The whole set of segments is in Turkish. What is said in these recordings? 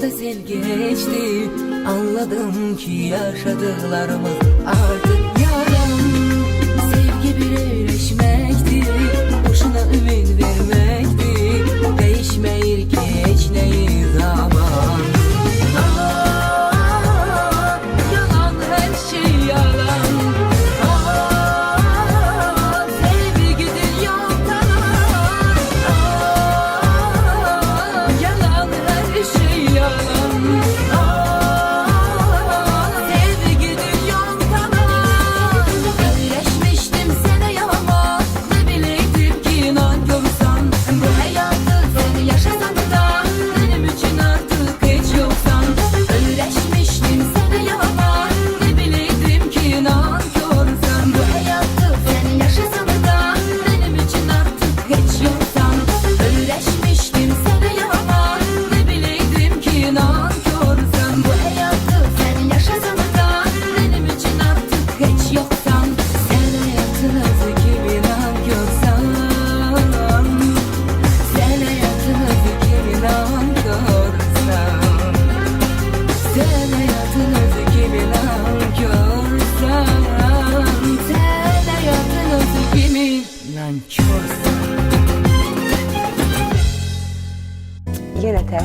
Dünyada sel geçti, anladım ki yaşadıklarımız artık yalan. Sevgi bir iyileşmekti, boşuna ümit vermekti. Değişmeyir ki hiç neyi zaman. Yalan, her şey yalan. Sevgidir yoldan. Yalan, her şey yalan. Sevgidir yoldan. Birleşmiştim sana yalan, ne bileydim ki inanıyorsan. Bu hayatı sen yaşasan da benim için artık hiç yoksan. Birleşmiştim sana yalan, ne bileydim ki inanıyorsan. Bu hayatı sen yaşasan da benim için artık hiç yoksan. Birleşmiştim sana yalan, ne bileydim ki inanıyorsan. Bu hayatı sen yaşasan da benim için artık hiç yoksan. Sen hayatınızı kim inanıyorsan. Sen hayatınızı kim inanıyorsan. Sen hayatınızı kim inanıyorsan. Sen hayatınızı kim inanıyorsan. Yine tek.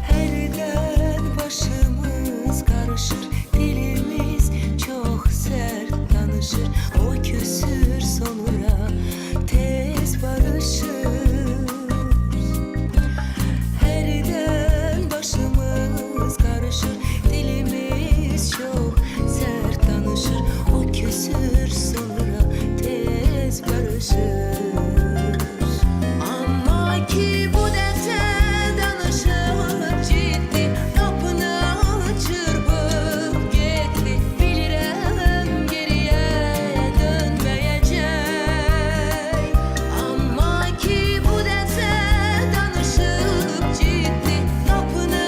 Her başımız karışır, dilimiz çok sert danışır. O küsür sonra tez barışır. Her başımız karışır, dilimiz çok sert danışır. O küsür sonra tez barışır. Ama ki bu derte danışır ciddi, kapını çırpıp gitti. Bilirim geriye dönmeyecek. Ama ki bu derte danışıp ciddi, kapını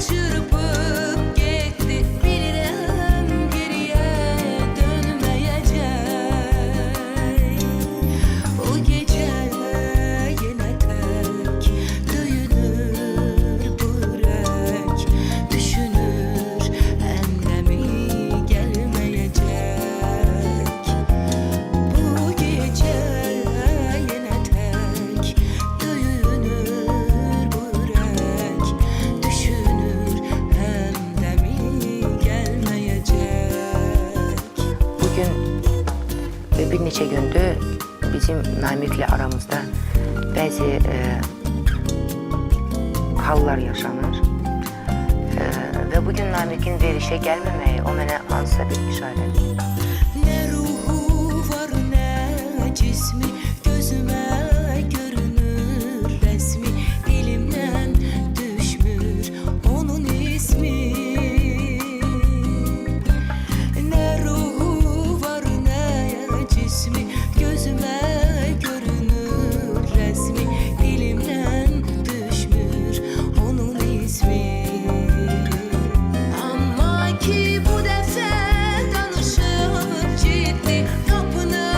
çırpıp gitti. Bilirim geriye dönmeyecek. Bu gece yine tek duyulur bu yürek. Düşünür hem de mi gelmeyecek. Bu gece yine tek duyulur bu yürek. Düşünür hem de mi gelmeyecek. Bugün ve bir neçə gündür bizim Namik'le aramızda bazı hallar yaşanır. Ve bugün Namik'in verişe gelmemeyi o mənə hansısa bir işaret. Ne ruhu var ne cismi, gözüme görünür resmi. Dilimden düşmür onun ismi. Ne ruhu var ne cismi, gözüme görünür resmi. Dilimden düşmür onun ismi. Ama ki bu derte danışır ciddi, kapını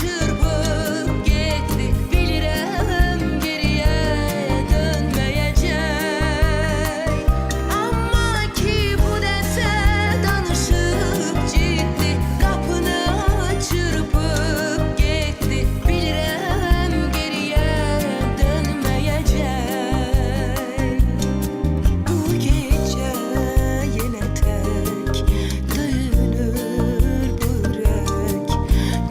çırpıp gitti. Bilirim geriye dönmeyecek. Ama ki bu derte danışıp ciddi, kapını çırpıp gitti. Bilirim geriye dönmeyecek. Bu gece yine tek duyulur bu yürek.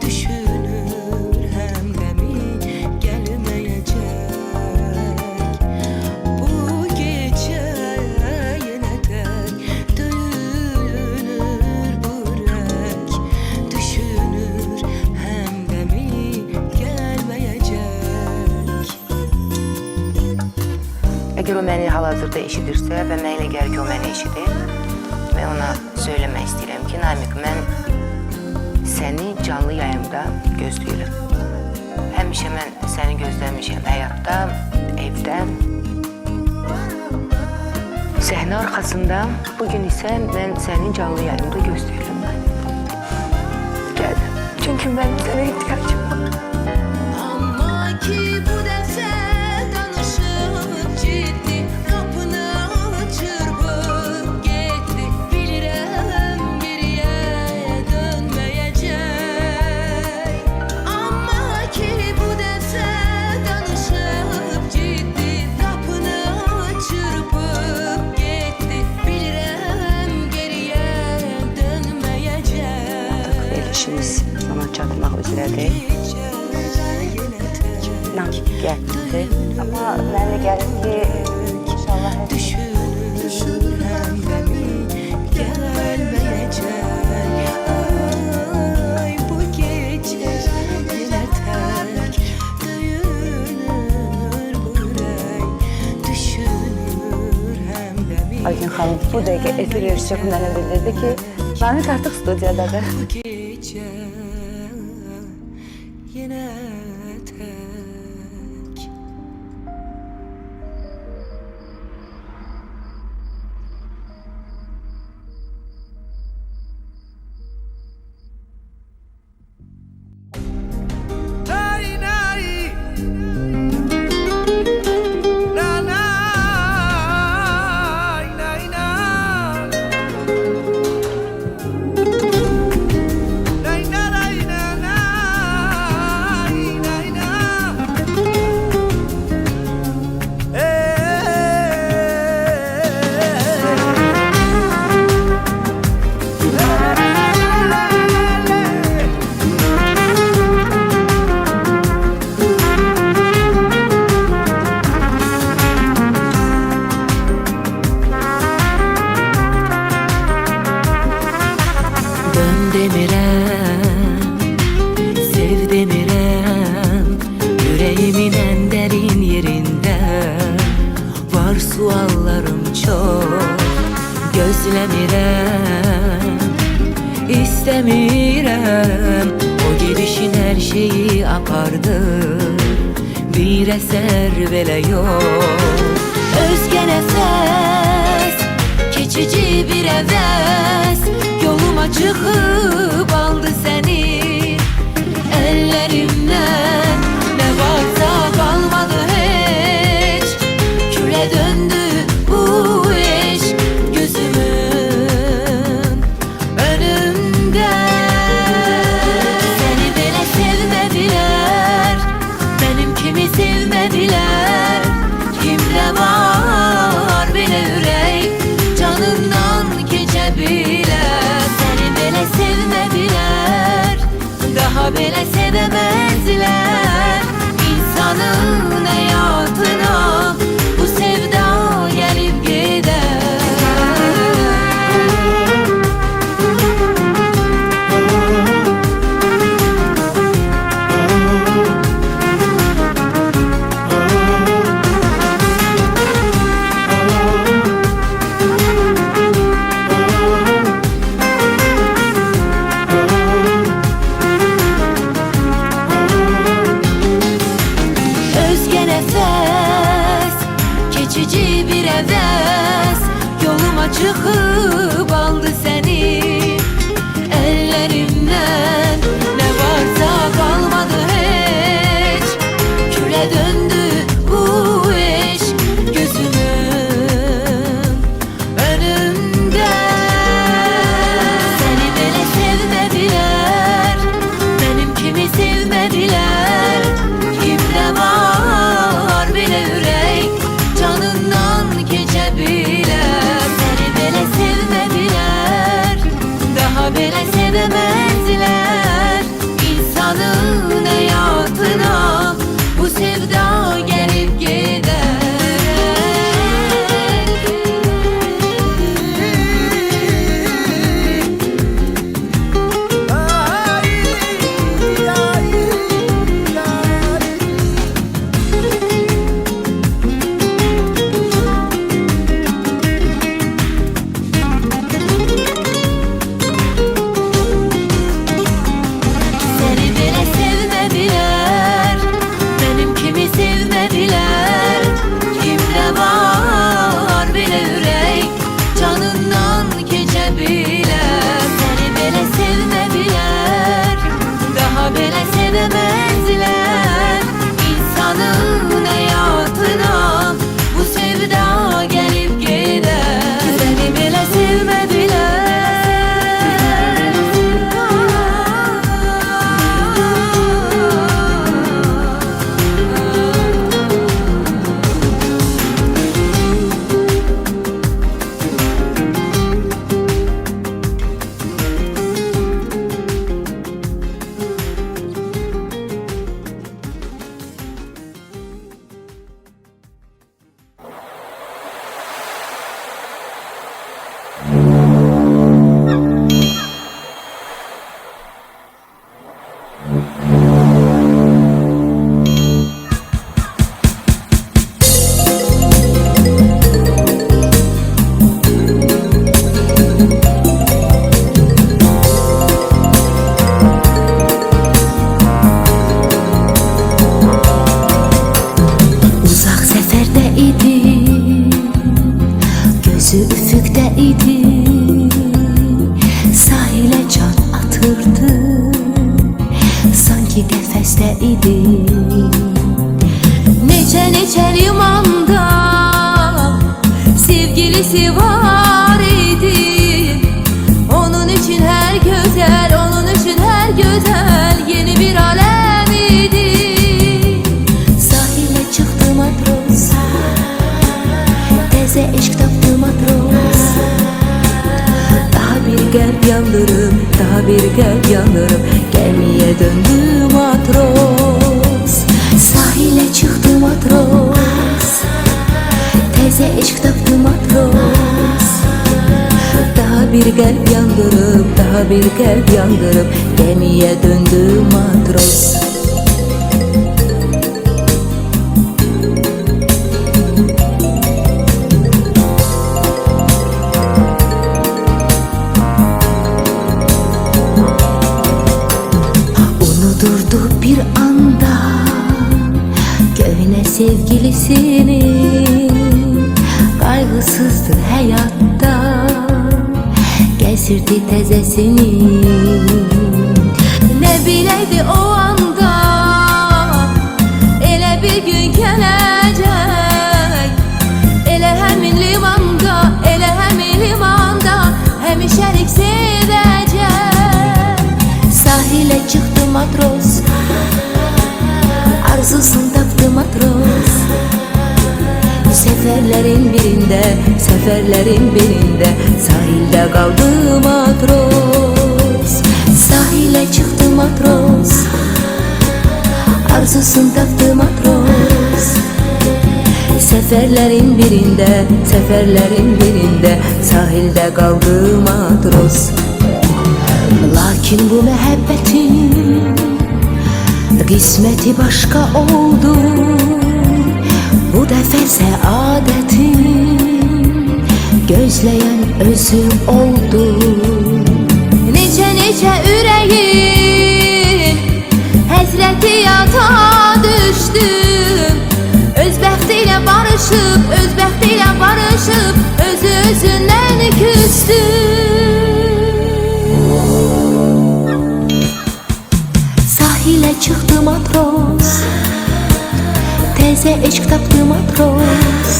Düşünür hem de mi gelmeyecek. Bu gece yine tek duyulur bu yürek. Düşünür hem de mi gelmeyecek. Eğer o beni hal-hazırda eşidirse ve mənə elə gəlir ki o beni eşidir, ben ona söylemek istedim ki Namik, ben seni canlı yayımda gözləyirəm. Həmişə mən seni gözləmişəm həyatda, evdə, səhne arkasında. Bugün ise ben seni canlı yayımda gözləyirəm. Gel, çünkü ben sana ihtiyacım var. Ama ki bu derte danışıp ciddi, kapını çırpıp getdi. Amma mənə gəlir ki, inşallah Düşünürəm dəmi gəlməyəcək. Ay bu gecə yenə tək döyünür bu ürək. Düşünürəm dəmi Aykin xanım bu dəqiqə efir yarışacaq mənə bildirdi ki, Namik artıq studiyadadır. bu gecə yenə tək. Nay nay na nay nay na nay na nay na nay nay na Dön demirəm, sev demirəm, yüreğimin en derin yerinde var suallarım çok. Gözlemirəm, istemirəm, o gidişin her şeyi apardı, bir eser bile yok. Özge nefes, geçici bir heves, yoluma çıkıp aldı seni ellerimden. Ne varsa kalmadı hiç, küle döndü bu iş gözümün önünde. Seni bile sevmediler, benim kimi sevmediler. Kimde var bile yürek canından geçebilir. Seni bile sevmediler, daha bile sevemezler. İnsanın hayatına bu sevda gelip gider. Özge nefes, geçici bir heves, yoluma çıkıp aldı seni ellerimden. Ne varsa kalmadı hiç, küle döndü bu iş gözümün önünde. Seni bile sevmediler, benim kimi sevmediler. Kimde var bile yürek canından geçebilir. Seni bile sevmediler, dənizdə idi. Neçə limanda sevgilisi var idi. Onun için her güzel, onun için her güzel yeni bir alem idi. Sahile çıktı matros, teze eşk taptı matros. Daha bir kalp yandırıp, daha bir kalp yandırıp gemiye döndü matros. Sahile çıktı matros, teze eşk taptı matros. Daha bir kalp yandırıp, daha bir kalp yandırıp gemiye döndü matros. Unudurdu bir anda köhne sevgilisini. Kaygısızdı hayatta, gezirdi tezesini. Ne bileydi o anda ele bir gün gelecek. Ele hemin limanda, ele hemin limanda hemişerik sevecek. Sahile çıktı matros, arzusunu taptı matros. Seferlerin birinde sahilde kaldı matros. Sahile çıktı matros, arzusunu taptı matros. Seferlerin birinde sahilde kaldı matros. Lakin bu muhabbetin kısmeti başka oldu. Bu defa saadetin gözleyen özüm oldu. Nice yüreğin həsrəti yata düşdüm. Öz bəxtiyle barışıp özündən küstüm. Sahile çıktı matros, teze eşk taptı matros.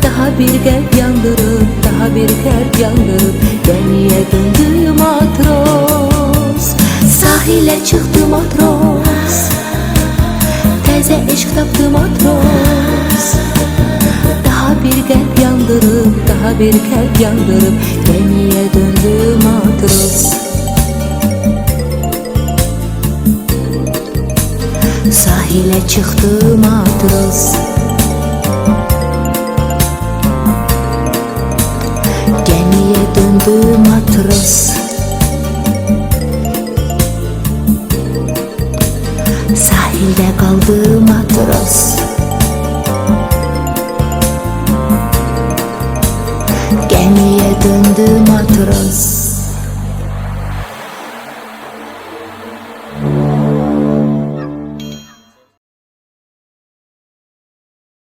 Daha bir kalp yandırıp, daha bir kalp yandırıp gemiye döndü matros. Sahile çıktı matros, teze eşk taptı matros. Daha bir kalp yandırıp, daha bir kalp yandırıp gemiye döndü matros. Sahile çıktı matros, gemiye döndü matros. Sahilde kaldı matros. Gemiye döndü matros.